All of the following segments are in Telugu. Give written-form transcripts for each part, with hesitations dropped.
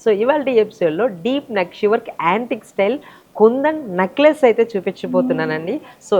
సో ఇవాల్టి ఎపిసోడ్లో డీప్ నెక్ షివర్క్ యాంటిక్ స్టైల్ కుందన్ నెక్లెస్ అయితే చూపించబోతున్నానండి. సో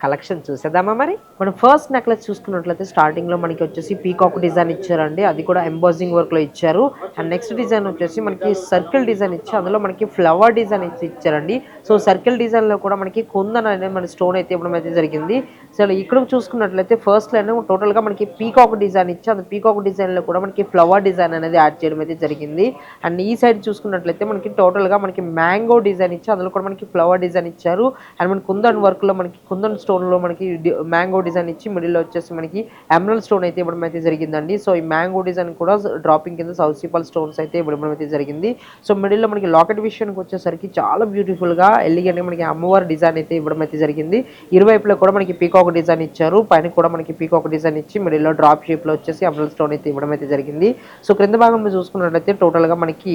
కలెక్షన్ చూసేద్దామా మరి. మనం ఫస్ట్ నెక్లెస్ చూసుకున్నట్లయితే స్టార్టింగ్ లో మనకి వచ్చేసి పీకాక్ డిజైన్ ఇచ్చారండి, అది కూడా ఎంబోజింగ్ వర్క్ లో ఇచ్చారు. అండ్ నెక్స్ట్ డిజైన్ వచ్చేసి మనకి సర్కిల్ డిజైన్ ఇచ్చి అందులో మనకి ఫ్లవర్ డిజైన్ ఇచ్చారండి. సో సర్కిల్ డిజైన్ లో కూడా మనకి కుందన్ అనేది మన స్టోన్ అయితే ఇవ్వడం అయితే జరిగింది. సో ఇక్కడ చూసుకున్నట్లయితే ఫస్ట్ లైన్ టోటల్ గా మనకి పీకాక్ డిజైన్ ఇచ్చి అది పీకాక్ డిజైన్ లో కూడా మనకి ఫ్లవర్ డిజైన్ అనేది యాడ్ చేయడం అయితే జరిగింది. అండ్ ఈ సైడ్ చూసుకున్నట్లయితే మనకి టోటల్ గా మనకి మ్యాంగో డిజైన్ ఇచ్చి అందులో కూడా మనకి ఫ్లవర్ డిజైన్ ఇచ్చారు. అండ్ మన కుందన్ వర్క్ లో మనకి కుందన్ స్టోన్ లో మనకి మ్యాంగో డిజైన్ ఇచ్చి మిడిల్ లో వచ్చేసి మనకి ఎమరల్డ్ స్టోన్ అయితే ఇవ్వడం అయితే జరిగిందండి. సో ఈ మ్యాంగో డిజైన్ కూడా డ్రాపింగ్ కింద సౌత్ సిపల్ స్టోన్స్ అయితే ఇవ్వడం అయితే జరిగింది. సో మిడిల్ లో మనకి లాకెట్ విషయానికి వచ్చేసరికి చాలా బ్యూటిఫుల్ గా ఎలిగెంట్ గా మనకి అమ్మవారి డిజైన్ అయితే ఇవ్వడం అయితే జరిగింది. ఇరువైపులో కూడా మనకి పీకాక్ డిజైన్ ఇచ్చారు, పైన కూడా మనకి పీకాక్ డిజైన్ ఇచ్చి మిడిల్ లో డ్రాప్ షేప్ లో వచ్చేసి ఎమరల్డ్ స్టోన్ అయితే ఇవ్వడం అయితే జరిగింది. సో క్రింద భాగంలో చూసుకున్నట్లయితే టోటల్ గా మనకి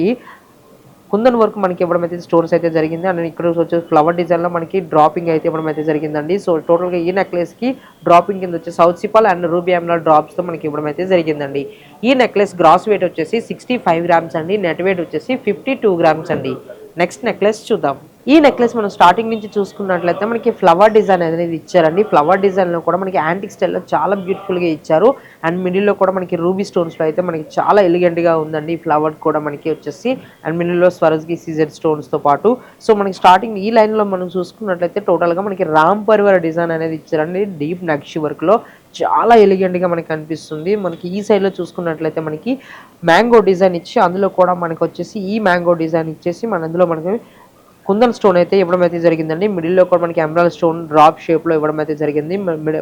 కుందన్ వర్క్ మనకి ఇవ్వడం అయితే స్టోన్స్ అయితే జరిగింది. అండ్ ఇక్కడ వచ్చేసి ఫ్లవర్ డిజైన్ లో మనకి డ్రాపింగ్ అయితే ఇవ్వడం అయితే జరిగిందండి. సో టోటల్ గా ఈ నెక్లెస్ కి డ్రాపింగ్ కింద వచ్చి south సిపల్ and ruby emerald drops తో మనకి ఇవ్వడం అయితే జరిగిందండి. ఈ నెక్లెస్ గ్రాస్ వెయిట్ వచ్చేసి 65 గ్రామ్స్ అండి, నెట్ వెయిట్ వచ్చేసి 52 గ్రామ్స్ అండి. నెక్స్ట్ నెక్లెస్ చూద్దాం. ఈ నెక్లెస్ మనం స్టార్టింగ్ నుంచి చూసుకున్నట్లయితే మనకి ఫ్లవర్ డిజైన్ అనేది ఇచ్చారండి. ఫ్లవర్ డిజైన్ లో కూడా మనకి యాంటిక్ స్టైల్లో చాలా బ్యూటిఫుల్ గా ఇచ్చారు. అండ్ మిడిల్ లో కూడా మనకి రూబీ స్టోన్స్ లో అయితే మనకి చాలా ఎలిగెంట్ గా ఉందండి. ఫ్లవర్ కూడా మనకి వచ్చేసి అండ్ మిడిల్ లో స్వరజ్కి సీజర్ స్టోన్స్ తో పాటు. సో మనకి స్టార్టింగ్ ఈ లైన్ లో మనం చూసుకున్నట్లయితే టోటల్ గా మనకి రామ్ పరివార్ డిజైన్ అనేది ఇచ్చారండి. డీప్ నక్షి వర్క్ లో చాలా ఎలిగెంట్ గా మనకి కనిపిస్తుంది. మనకి ఈ సైడ్ లో చూసుకున్నట్లయితే మనకి మ్యాంగో డిజైన్ ఇచ్చి అందులో కూడా మనకి వచ్చేసి ఈ మ్యాంగో డిజైన్ ఇచ్చేసి మన అందులో మనకి కుందన్ స్టోన్ అయితే ఇవ్వడం అయితే జరిగిందండి. మిడిల్ లో కూడా మనకి ఎమరాల్డ్ స్టోన్ డ్రాప్ షేప్ లో ఇవ్వడం అయితే జరిగింది.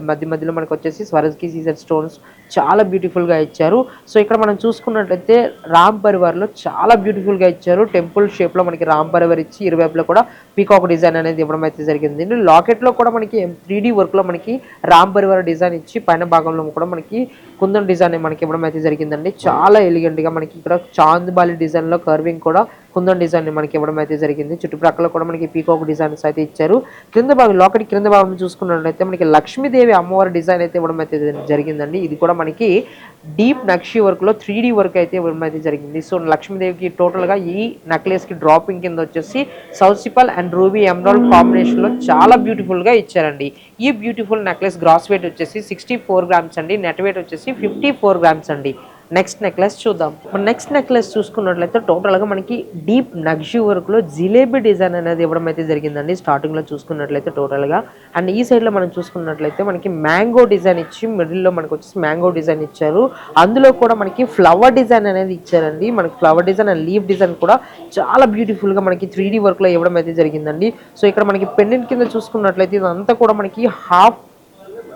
మధ్యలో మనకి వచ్చేసి స్వరజ్కి సీజర్ స్టోన్స్ చాలా బ్యూటిఫుల్ గా ఇచ్చారు. సో ఇక్కడ మనం చూసుకున్నట్లయితే రామ్ పరివార్ లో చాలా బ్యూటిఫుల్ గా ఇచ్చారు. టెంపుల్ షేప్ లో మనకి రామ్ పరివార్ ఇచ్చి ఇరువైపులో కూడా పీకాక్ డిజైన్ అనేది ఇవ్వడం అయితే జరిగింది. లాకెట్ లో కూడా మనకి 3D వర్క్ లో మనకి రామ్ పరివార్ డిజైన్ ఇచ్చి పైన భాగంలో కూడా మనకి కుందన్ డిజైన్ మనకి ఇవ్వడం అయితే జరిగిందండి. చాలా ఎలిగెంట్ గా మనకి ఇక్కడ చాంద్బాలి డిజైన్ లో కర్వింగ్ కూడా కుందన్ డిజైన్ మనకి ఇవ్వడం అయితే జరిగింది. చుట్టుప్రక్కల కూడా మనకి పీకాక్ డిజైన్స్ అయితే ఇచ్చారు. క్రింద భాగం లాకెట్ క్రింద భాగం చూసుకున్నట్లయితే మనకి లక్ష్మీదేవి అమ్మవారి డిజైన్ అయితే ఇవ్వడం అయితే జరిగిందండి. ఇది కూడా మనకి డీప్ నక్షి వర్క్ లో 3D వర్క్ అయితే ఇవ్వడం అయితే జరిగింది. సో లక్ష్మీదేవికి టోటల్ గా ఈ నెక్లెస్ కి డ్రాపింగ్ కింద వచ్చేసి south సిపల్ and ruby emerald combination లో చాలా బ్యూటిఫుల్ గా ఇచ్చారండి. ఈ బ్యూటిఫుల్ నెక్లెస్ గ్రాస్ వెయిట్ వచ్చేసి 64 గ్రామ్స్ అండి, నెట్ వెయిట్ వచ్చేసి 54 గ్రామ్స్ అండి. నెక్స్ట్ నెక్లెస్ చూద్దాం. నెక్స్ట్ నెక్లెస్ చూసుకున్నట్లయితే టోటల్ గా మనకి డీప్ నక్షి వర్క్ లో జిలేబీ డిజైన్ అనేది ఇవ్వడం అయితే జరిగిందండి. స్టార్టింగ్ లో చూసుకున్నట్లయితే టోటల్ గా అండ్ ఈ సైడ్ లో మనం చూసుకున్నట్లయితే మనకి మ్యాంగో డిజైన్ ఇచ్చి మిడిల్ లో మనకి వచ్చేసి మ్యాంగో డిజైన్ ఇచ్చారు. అందులో కూడా మనకి ఫ్లవర్ డిజైన్ అనేది ఇచ్చారండి. మనకి flower design and leaf design కూడా చాలా బ్యూటిఫుల్ గా మనకి 3D వర్క్ లో ఇవ్వడం అయితే జరిగిందండి. సో ఇక్కడ మనకి పెండెంట్ కింద చూసుకున్నట్లయితే ఇదంతా కూడా మనకి హాఫ్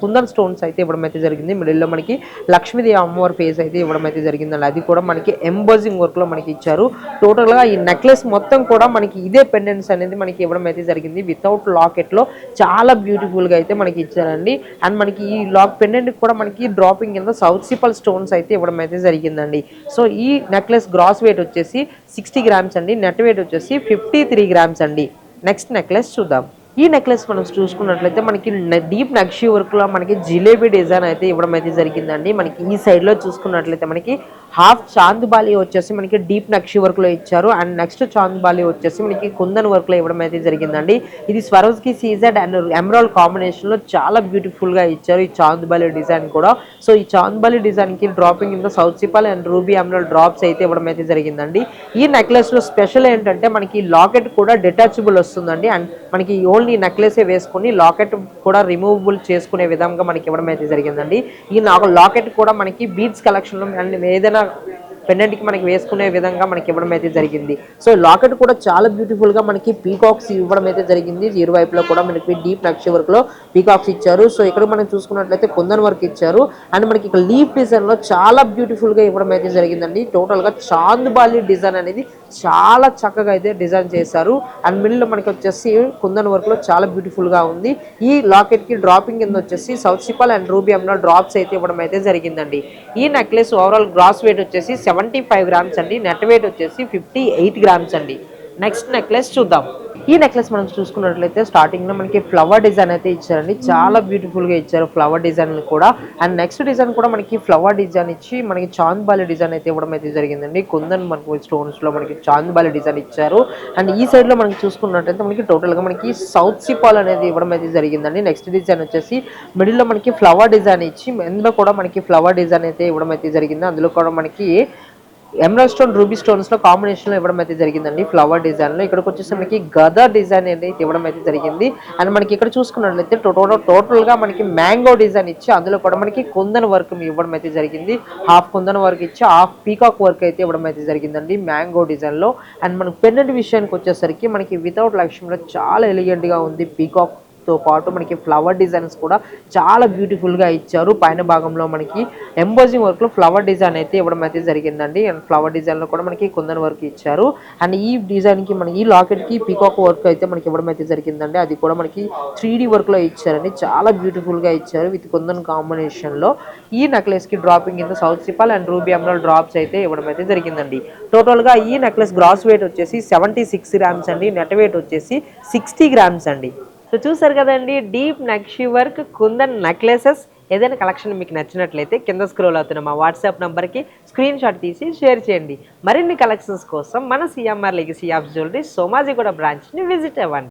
కుందన్ స్టోన్స్ అయితే ఇవ్వడం అయితే జరిగింది. మిడిల్ లో మనకి లక్ష్మీదేవి అమ్మవారి ఫేస్ అయితే ఇవ్వడం అయితే జరిగిందండి. అది కూడా మనకి ఎంబోజింగ్ వర్క్ లో మనకి ఇచ్చారు. టోటల్ గా ఈ నెక్లెస్ మొత్తం కూడా మనకి ఇదే పెండెంట్స్ అనేది మనకి ఇవ్వడం అయితే జరిగింది. వితౌట్ లాకెట్ లో చాలా బ్యూటిఫుల్ గా అయితే మనకి ఇచ్చారండి. అండ్ మనకి ఈ పెండెంట్ కూడా మనకి డ్రాపింగ్ కింద సౌత్ సిపల్ స్టోన్స్ అయితే ఇవ్వడం అయితే జరిగిందండి. సో ఈ నెక్లెస్ గ్రాస్ వెయిట్ వచ్చేసి 60 గ్రామ్స్ అండి, నెట్ వెయిట్ వచ్చేసి 53 గ్రామ్స్ అండి. నెక్స్ట్ నెక్లెస్ చూద్దాం. ఈ నెక్లెస్ మనం చూసుకున్నట్లయితే మనకి డీప్ నక్షి వర్క్ లో మనకి జిలేబీ డిజైన్ అయితే ఇవ్వడం అయితే జరిగిందండి. మనకి ఈ సైడ్ లో చూసుకున్నట్లయితే మనకి హాఫ్ చాంద్బాలి వచ్చేసి మనకి డీప్ నక్షి వర్క్ లో ఇచ్చారు. అండ్ నెక్స్ట్ చాంద్బాలి వచ్చేసి మనకి కుందన్ వర్క్ లో ఇవ్వడం అయితే జరిగిందండి. ఇది స్వరోజ్కి సీజెడ్ అండ్ ఎమరాల్డ్ కాంబినేషన్ లో చాలా బ్యూటిఫుల్ గా ఇచ్చారు ఈ చాంద్బాలి డిజైన్ కూడా. సో ఈ చాంద్బాలి డిజైన్ కి dropping in south సిపల్ and ruby emerald drops అయితే ఇవ్వడం అయితే జరిగిందండి. ఈ నెక్లెస్ లో స్పెషల్ ఏంటంటే మనకి లాకెట్ కూడా డిటాచబుల్ వస్తుందండి. అండ్ మనకి ఓన్లీ నెక్లెస్ వేసుకుని లాకెట్ కూడా రిమూవబుల్ చేసుకునే విధంగా మనకి ఇవ్వడం అయితే జరిగిందండి. ఈ లాకెట్ కూడా మనకి బీడ్స్ కలెక్షన్ లో ఏదైనా పెండెంట్ కి మనకి వేసుకునే విధంగా మనకి ఇవ్వడం అయితే జరిగింది. సో లాకెట్ కూడా చాలా బ్యూటిఫుల్ గా మనకి పీకాక్స్ ఇవ్వడం అయితే జరిగింది. ఇరువైపులో కూడా మనకి డీప్ నక్షి వర్క్ లో పీకాక్స్ ఇచ్చారు. సో ఇక్కడ మనం చూసుకున్నట్లయితే కుందన్ వర్క్ ఇచ్చారు. అండ్ మనకి ఇక్కడ లీఫ్ డిజైన్ లో చాలా బ్యూటిఫుల్ గా ఇవ్వడం అయితే జరిగిందండి. టోటల్ గా చాంద్బాలి డిజైన్ అనేది చాలా చక్కగా అయితే డిజైన్ చేశారు. అండ్ మిడిల్ లో మనకి వచ్చేసి కుందన్ వర్క్ లో చాలా బ్యూటిఫుల్ గా ఉంది. ఈ లాకెట్ కి డ్రాపింగ్ కింద వచ్చేసి south సిపల్ and ruby emerald drops అయితే ఇవ్వడం అయితే జరిగిందండి. ఈ నెక్లెస్ ఓవరాల్ గ్రాస్ వెయిట్ వచ్చేసి 75 గ్రామ్స్ అండి, నెట్ వెయిట్ వచ్చేసి 58 గ్రామ్స్ అండి. నెక్స్ట్ నెక్లెస్ చూద్దాం. ఈ నెక్లెస్ మనం చూసుకున్నట్లయితే స్టార్టింగ్లో మనకి ఫ్లవర్ డిజైన్ అయితే ఇచ్చారండి, చాలా బ్యూటిఫుల్గా ఇచ్చారు ఫ్లవర్ డిజైన్ కూడా. అండ్ నెక్స్ట్ డిజైన్ కూడా మనకి ఫ్లవర్ డిజైన్ ఇచ్చి మనకి చాంద్బాలి డిజైన్ అయితే ఇవ్వడం అయితే జరిగిందండి. కుందన్ మనకు స్టోన్స్లో మనకి చాంద్బాలి డిజైన్ ఇచ్చారు. అండ్ ఈ సైడ్లో మనకి చూసుకున్నట్లయితే మనకి టోటల్గా మనకి సౌత్ సిపాల్ అనేది ఇవ్వడం అయితే జరిగిందండి. నెక్స్ట్ డిజైన్ వచ్చేసి మిడిల్లో మనకి ఫ్లవర్ డిజైన్ ఇచ్చి అందులో కూడా మనకి ఫ్లవర్ డిజైన్ అయితే ఇవ్వడం అయితే జరిగింది. అందులో కూడా మనకి ఎమరాల్డ్ స్టోన్ రూబీ స్టోన్స్ లో కాంబినేషన్ లో ఇవ్వడం అయితే జరిగిందండి ఫ్లవర్ డిజైన్ లో. ఇక్కడికి వచ్చేసి మనకి గదా డిజైన్ అనేది ఇవ్వడం అయితే జరిగింది. అండ్ మనకి ఇక్కడ చూసుకున్నట్లయితే టోటల్ గా మనకి మ్యాంగో డిజైన్ ఇచ్చి అందులో కూడా మనకి కుందన్ వర్క్ ఇవ్వడం అయితే జరిగింది. హాఫ్ కుందన్ వర్క్ ఇచ్చి హాఫ్ పీకాక్ వర్క్ అయితే ఇవ్వడం అయితే జరిగిందండి మ్యాంగో డిజైన్ లో. అండ్ మనకి పెన్నెంట్ విషయానికి వచ్చేసరికి మనకి వితౌట్ లక్ష్మిలో చాలా ఎలిగెంట్ గా ఉంది. పీకాక్ తో పాటు మనకి ఫ్లవర్ డిజైన్స్ కూడా చాలా బ్యూటిఫుల్ గా ఇచ్చారు. పైన భాగంలో మనకి ఎంబోజింగ్ వర్క్ లో ఫ్లవర్ డిజైన్ అయితే ఇవ్వడం అయితే జరిగిందండి. అండ్ ఫ్లవర్ డిజైన్ లో కూడా మనకి కుందన్ వర్క్ ఇచ్చారు. అండ్ ఈ డిజైన్ కి మనకి ఈ లాకెట్ కి పీకాక్ వర్క్ అయితే మనకి ఇవ్వడం అయితే జరిగిందండి. అది కూడా మనకి 3D వర్క్ లో ఇచ్చారండి, చాలా బ్యూటిఫుల్ గా ఇచ్చారు విత్ కుందన్ కాంబినేషన్ లో. ఈ నెక్లెస్ కి dropping in south sea pearl and ruby emerald drops అయితే ఇవ్వడం అయితే జరిగిందండి. టోటల్ గా ఈ నెక్లెస్ గ్రాస్ వెయిట్ వచ్చేసి 76 గ్రామ్స్ అండి, నెట్ వెయిట్ వచ్చేసి 60 గ్రామ్స్ అండి. సో చూసారు కదండి, డీప్ నక్షి వర్క్ కుందన్ నెక్లెసెస్. ఏదైనా కలెక్షన్ మీకు నచ్చినట్లయితే కింద స్క్రోల్ అవుతున్న మా వాట్సాప్ నంబర్కి స్క్రీన్ షాట్ తీసి షేర్ చేయండి. మరిన్ని కలెక్షన్స్ కోసం మన CMR legacy of jewellery Somajiguda బ్రాంచ్ని విజిట్ అవ్వండి.